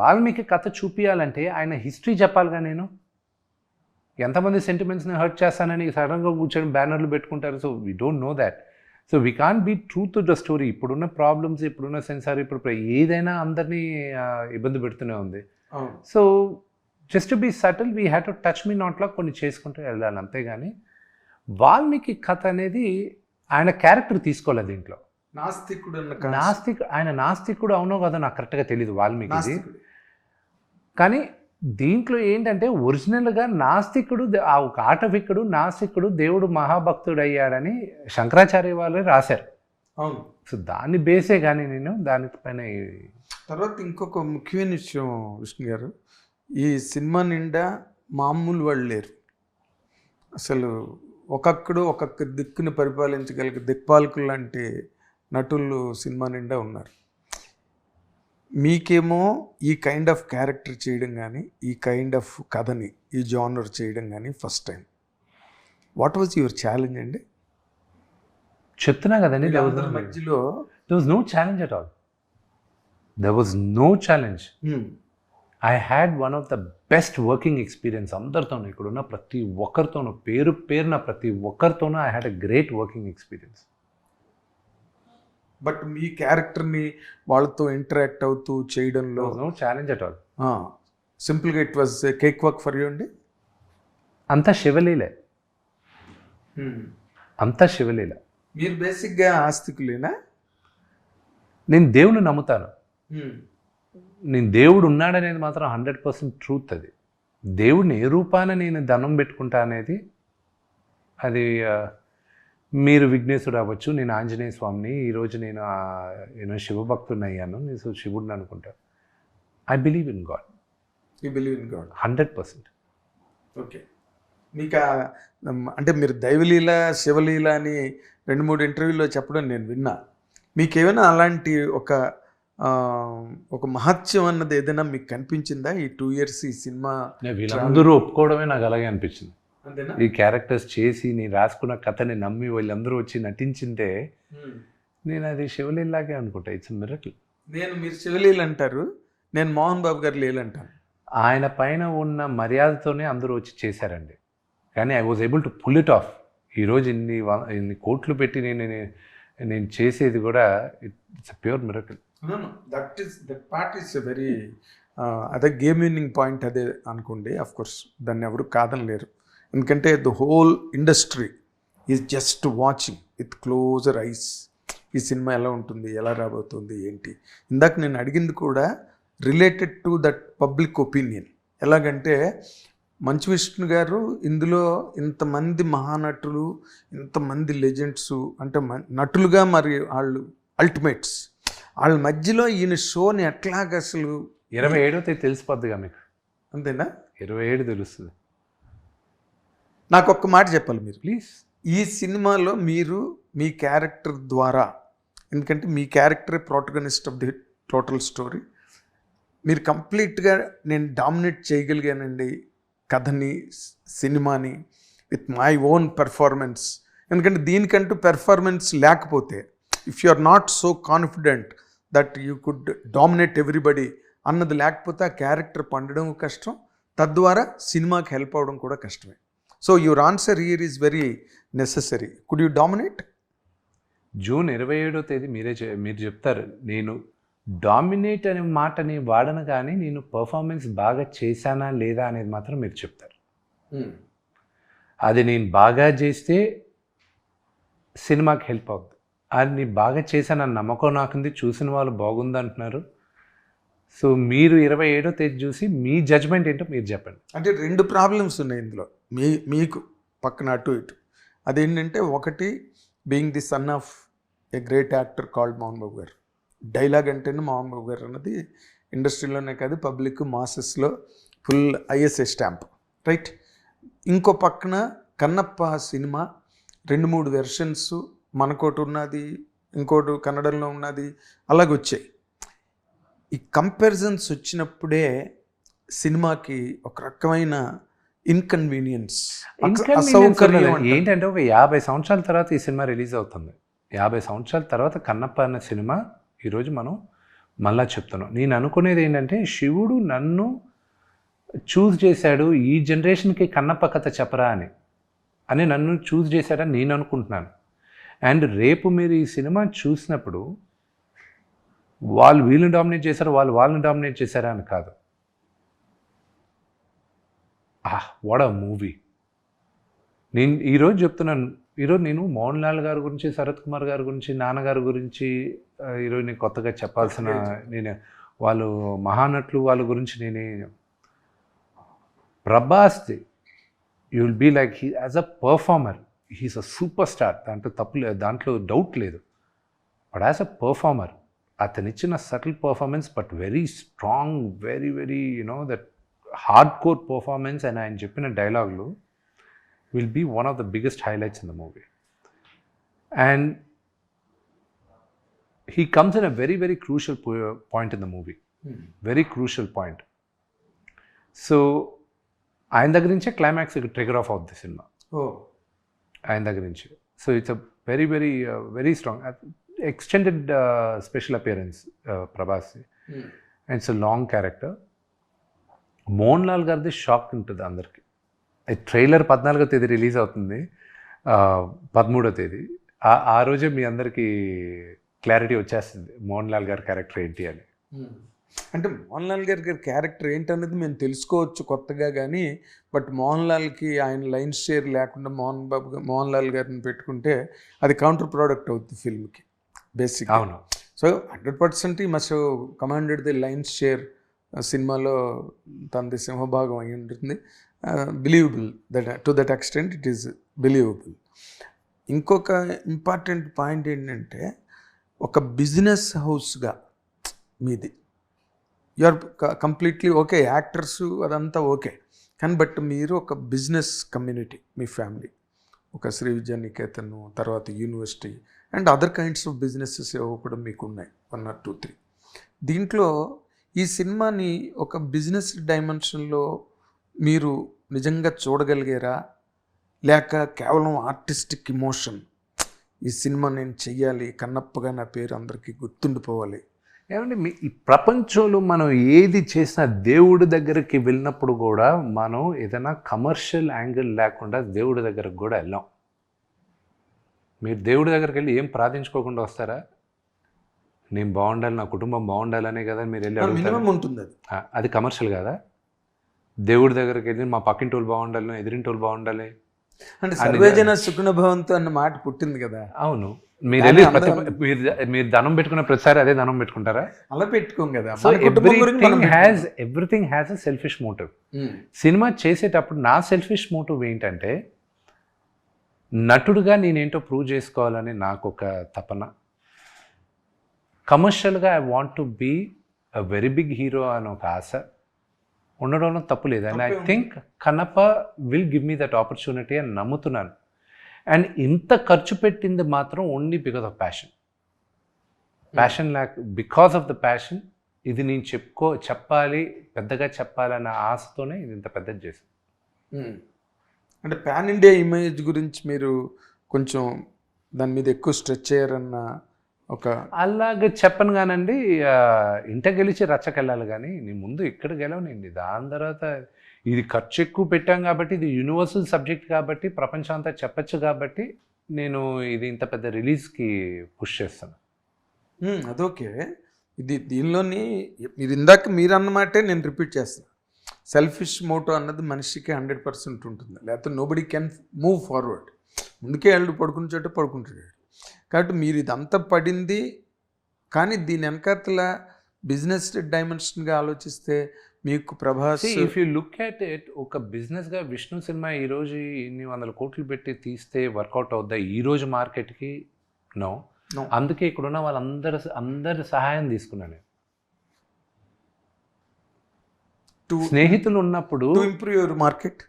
వాల్మీకి కథ చూపించాలంటే ఆయన హిస్టరీ చెప్పాలిగా. నేను ఎంతమంది సెంటిమెంట్స్ని హర్ట్ చేస్తానని సడన్గా కూర్చొని బ్యానర్లు పెట్టుకుంటారు. So we don't know that. So we can't be true to the story. ఇప్పుడున్న ప్రాబ్లమ్స్, ఇప్పుడున్న సెన్సార్, ఇప్పుడు ఏదైనా అందరినీ ఇబ్బంది పెడుతూనే ఉంది. So just to be subtle we have to touch మీ నాట్లా కొన్ని చేసుకుంటూ వెళ్ళాలి, అంతేగాని వాల్మీకి కథ అనేది ఆయన క్యారెక్టర్ తీసుకోలేదు దీంట్లో. ఆయన నాస్తికుడు అవునో కదా నాకు కరెక్ట్గా తెలీదు వాల్మీకి. కానీ దీంట్లో ఏంటంటే ఒరిజినల్గా నాస్తికుడు, ఒక ఆటవికుడు నాస్తికుడు దేవుడు మహాభక్తుడు అయ్యాడని శంకరాచార్య వాళ్ళే రాశారు. అవును. సో దాన్ని బేసే కానీ నేను దానిపైన. తర్వాత ఇంకొక ముఖ్యమైన విషయం విష్ణు గారు, ఈ సినిమా నిండా మామూలు వాళ్ళు లేరు. అసలు ఒక్కొక్క దిక్కుని పరిపాలించగలిగే దిక్పాలకులు లాంటి నటులు సినిమా నిండా ఉన్నారు. మీకేమో ఈ కైండ్ ఆఫ్ క్యారెక్టర్ చేయడం కానీ, ఈ కైండ్ ఆఫ్ కథని, ఈ జానర్ చేయడం కానీ first time. What was your challenge అండి? చెప్తున్నా కదండి, మధ్యలో there was no challenge at all. There was no challenge. I had one of the best working experience. అందరితోనూ, ఇక్కడున్న ప్రతి ఒక్కరితోనూ, పేరున ప్రతి ఒక్కరితోనూ I had a great working experience. But మీ క్యారెక్టర్ని వాళ్ళతో ఇంటరాక్ట్ అవుతూ చేయడంలో నో ఛాలెంజ్ అట్ ఆల్. సింపుల్గా it was cake work for you అండి. అంతా శివలీలే, అంతా శివలీల. మీరు బేసిక్గా ఆస్తికులేనా? నేను దేవుని నమ్ముతాను. నేను దేవుడు ఉన్నాడనేది మాత్రం 100% ట్రూత్. అది దేవుడిని ఏ రూపాన నేను దండం పెట్టుకుంటా అనేది, అది మీరు విఘ్నేశ్వరుడు అవ్వచ్చు, నేను ఆంజనేయ స్వామిని, ఈరోజు నేను శివభక్తుని అయ్యాను, నేను శివుడిని అనుకుంటా. I believe in God. You believe in God 100%. Okay. మీకు అంటే మీరు దైవలీల శివలీల అని 2-3 ఇంటర్వ్యూలో చెప్పడం నేను విన్నా. మీకేమైనా అలాంటి ఒక మహత్యం అన్నది ఏదైనా మీకు కనిపించిందా ఈ 2 years ఈ సినిమా? వీళ్ళందరూ ఒప్పుకోవడమే నాకు అలాగే అనిపించింది. ఈ క్యారెక్టర్స్ చేసి నేను రాసుకున్న కథని నమ్మి వీళ్ళందరూ వచ్చి నటించింటే నేను అది శివలీలాగే అనుకుంటా. It's miracle. మీరు శివలీల అంటారు, నేను మోహన్ బాబు గారు లీల అంటాను. ఆయన పైన ఉన్న మర్యాదతోనే అందరూ వచ్చి చేశారండి. కానీ I was able to pull it off. ఈరోజు ఇన్ని కోట్లు పెట్టి నేను చేసేది కూడా it's pure miracle. That part is very అదే గేమ్ విన్నింగ్ పాయింట్ అదే అనుకోండి. ఆఫ్ కోర్స్ దాన్ని ఎవరు కాదనలేరు. ఎందుకంటే the whole industry is just watching with closer eyes ఈ సినిమా ఎలా ఉంటుంది, ఎలా రాబోతుంది, ఏంటి. ఇందాక నేను అడిగింది కూడా related to that public opinion. ఎలాగంటే మంచు విష్ణు గారు ఇందులో ఇంతమంది మహానటులు, ఇంతమంది లెజెండ్స్, అంటే నటులుగా మరి వాళ్ళు అల్టిమేట్స్, వాళ్ళ మధ్యలో ఈయన షోని ఎట్లాగ అసలు 27వ తెలిసిపోద్దిగా మీకు. అంతేనా? 27 తెలుస్తుంది. నాకు ఒక్క మాట చెప్పాలి మీరు ప్లీజ్. ఈ సినిమాలో మీరు మీ క్యారెక్టర్ ద్వారా, ఎందుకంటే మీ క్యారెక్టరే protagonist of the total story, మీరు కంప్లీట్గా నేను డామినేట్ చేయగలిగానండి కథని, సినిమాని విత్ మై ఓన్ పెర్ఫార్మెన్స్. ఎందుకంటే దీనికంటూ పెర్ఫార్మెన్స్ లేకపోతే, if you are not so confident that you could dominate everybody అన్నది లేకపోతే ఆ క్యారెక్టర్ పండడం కష్టం, తద్వారా సినిమాకి హెల్ప్ అవడం కూడా కష్టమే. So your answer here is very necessary. Could you dominate? June 27వ తేదీ మీరు చెప్తారు. నేను డామినేట్ అనే మాటని వాడను, కానీ నేను పర్ఫార్మెన్స్ బాగా చేశానా లేదా అనేది మాత్రం మీరు చెప్తారు. అది నేను బాగా చేస్తే సినిమాకి హెల్ప్ అవుతుంది. అది నేను బాగా చేశానన్న నమ్మకం నాకుంది. చూసిన వాళ్ళు బాగుంది అంటున్నారు. సో మీరు 27వ తేదీ చూసి మీ జడ్జ్మెంట్ ఏంటో మీరు చెప్పండి. అంటే 2 ప్రాబ్లమ్స్ ఉన్నాయి ఇందులో మీకు పక్కన అటు ఇటు. అదేంటంటే, ఒకటి being the son of a great actor called Mohan Babu garu. Dialogue అంటేనే మోహన్ బాబు గారు అన్నది ఇండస్ట్రీలోనే కాదు, పబ్లిక్ మాసెస్లో ఫుల్ ఐఎస్ఏ స్టాంప్, రైట్. ఇంకో పక్కన కన్నప్ప సినిమా 2-3 వెర్షన్స్, మనకోటి ఉన్నది, ఇంకోటి కన్నడంలో ఉన్నది, అలాగొచ్చాయి. ఈ కంపారిజన్స్ వచ్చినప్పుడే సినిమాకి ఒక రకమైన ఇన్కన్వీనియన్స్, అసౌకర్యం. ఏంటంటే ఒక 50 సంవత్సరాల తర్వాత ఈ సినిమా రిలీజ్ అవుతుంది. 50 సంవత్సరాల తర్వాత కన్నప్ప అన్న సినిమా ఈరోజు మనం మళ్ళా చెప్తున్నాను, నేను అనుకునేది ఏంటంటే శివుడు నన్ను చూస్ చేశాడు ఈ జనరేషన్కి కన్నప్ప కథ చెప్పరా అని నన్ను చూస్ చేశాడని నేను అనుకుంటున్నాను. అండ్ రేపు మీరు ఈ సినిమా చూసినప్పుడు వాళ్ళు వీళ్ళని డామినేట్ చేశారు, వాళ్ళని డామినేట్ చేశారా అని కాదు. What a movie. నేను ఈరోజు చెప్తున్నాను, ఈరోజు నేను మోహన్ లాల్ గారి గురించి, శరత్ కుమార్ గారి గురించి, నాన్నగారి గురించి ఈరోజు నేను కొత్తగా చెప్పాల్సిన, నేను వాళ్ళు మహానటులు వాళ్ళ గురించి నేనే, ప్రభాస్ది you will be like he as a performer he's a superstar, దాంట్లో తప్పు లేదు, దాంట్లో డౌట్ లేదు. బట్ యాజ్ అ పర్ఫార్మర్ అతనిచ్చిన subtle performance, but very strong, very that hardcore performance and ఆయన చెప్పిన డైలాగులు will be one of the biggest highlights in the movie. And he comes in a very crucial point in the movie. Very crucial point. So ఆయన దగ్గర నుంచే climax trigger of అవుతుంది cinema. ఆయన దగ్గర నుంచి. So it's a very strong extended special appearance Prabhas. And it's a long character. Mohan Lal గారిది shock ఉంటుంది అందరికి. ట్రైలర్ 14వ తేదీ రిలీజ్ అవుతుంది, 13వ తేదీ. ఆ రోజే మీ అందరికీ క్లారిటీ వచ్చేస్తుంది మోహన్ లాల్ గారి క్యారెక్టర్ ఏంటి అని. అంటే మోహన్ లాల్ గారి క్యారెక్టర్ ఏంటనేది మేము తెలుసుకోవచ్చు కొత్తగా, కానీ బట్ మోహన్ లాల్కి ఆయన లైన్ షేర్ లేకుండా మోహన్ లాల్ గారిని పెట్టుకుంటే అది కౌంటర్ ప్రోడక్ట్ అవుతుంది ఫిల్మ్కి బేసిక్. అవును. సో 100% ఈ must commanded the lion share సినిమాలో తనది సింహభాగం అయి ఉంటుంది. Believable to that extent it is believable. ఇంకొక ఇంపార్టెంట్ పాయింట్ ఏంటంటే, ఒక బిజినెస్ హౌస్గా మీది, you are completely okay, actors అదంతా ఓకే, కానీ బట్ మీరు ఒక బిజినెస్ కమ్యూనిటీ, మీ ఫ్యామిలీ ఒక శ్రీ విద్యానికేతన్, తర్వాత university and other kinds of businesses ఏవో కూడా మీకు ఉన్నాయి, 1 or 2, 3. దీంట్లో ఈ సినిమాని ఒక బిజినెస్ డైమెన్షన్లో మీరు నిజంగా చూడగలిగారా, లేక కేవలం ఆర్టిస్టిక్ ఇమోషన్, ఈ సినిమా నేను చెయ్యాలి, కన్నప్పగా నా పేరు అందరికీ గుర్తుండిపోవాలి? ఏమంటే ఈ ప్రపంచంలో మనం ఏది చేసినా దేవుడి దగ్గరికి వెళ్ళినప్పుడు కూడా మనం ఏదైనా కమర్షియల్ యాంగిల్ లేకుండా దేవుడి దగ్గరకు కూడా వెళ్ళాం. మీరు దేవుడి దగ్గరికి వెళ్ళి ఏం ప్రార్థించుకోకుండా వస్తారా? నేను బాగుండాలి, నా కుటుంబం బాగుండాలనే కదా మీరు వెళ్ళి మినిమం ఉంటుంది. అది కమర్షియల్ కాదా? దేవుడి దగ్గరికి వెళ్ళి మా పక్కింటి వాళ్ళు బాగుండాలి, ఎదిరింటి వాళ్ళు బాగుండాలి అంటే సర్వేజన సుఖిన భవంతు అన్న మాట పుట్టింది కదా. అవును. మీరు వెళ్ళి మీరు ధనం పెట్టుకున్న ప్రతిసారి అదే ధనం పెట్టుకుంటారా? అలా పెట్టుకోం కదా. Everything has a selfish motive. సినిమా చేసేటప్పుడు నా సెల్ఫిష్ మోటివ్ ఏంటంటే, నటుడుగా నేనేంటో ప్రూవ్ చేసుకోవాలని నాకు ఒక తపన. కమర్షియల్గా I want to be a very big hero అని ఒక ఆశ ఉండడంలో తప్పు లేదు. And I think Kannappa will give me that opportunity అని నమ్ముతున్నాను. అండ్ ఇంత ఖర్చు పెట్టింది మాత్రం only because of passion because of the passion. ఇది నేను చెప్పాలి, పెద్దగా చెప్పాలన్న ఆశతోనే ఇది ఇంత పెద్దది చేశాను. అంటే పాన్ ఇండియా ఇమేజ్ గురించి మీరు కొంచెం దాని మీద ఎక్కువ స్ట్రెచ్ చేయారన్న ఒక అలాగే చెప్పను కానండి. ఇంట గెలిచి రచ్చకెళ్ళాలి, కానీ నీ ముందు ఇక్కడ గెలవనండి. దాని తర్వాత ఇది ఖర్చు ఎక్కువ పెట్టాం కాబట్టి, ఇది యూనివర్సల్ సబ్జెక్ట్ కాబట్టి, ప్రపంచం అంతా చెప్పచ్చు కాబట్టి నేను ఇది ఇంత పెద్ద రిలీజ్కి పుష్ చేస్తాను. అదొకే. ఇది దీనిలోని మీరు ఇందాక మీరు అన్నమాటే నేను రిపీట్ చేస్తాను. సెల్ఫిష్ మోటో అన్నది మనిషికి 100% ఉంటుంది, లేకపోతే నోబడీ కెన్ మూవ్ ఫార్వర్డ్. ముందుకే వాళ్ళు పడుకున్న చోట పడుకుంటాడు. కాబట్టి మీరు ఇదంతా పడింది, కానీ దీని వెనకాతల బిజినెస్ డైమెన్షన్గా ఆలోచిస్తే మీకు Prabhas, if you look at it, ఒక బిజినెస్గా విష్ణు సినిమా ఈరోజు ఇన్ని 100 కోట్లు పెట్టి తీస్తే వర్కౌట్ అవుద్దా ఈరోజు మార్కెట్కి? నో. అందుకే ఇక్కడున్న వాళ్ళందరి సహాయం తీసుకున్నాను. స్నేహితులు ఉన్నప్పుడు టు ఇంప్రూవ్ యువర్ మార్కెట్.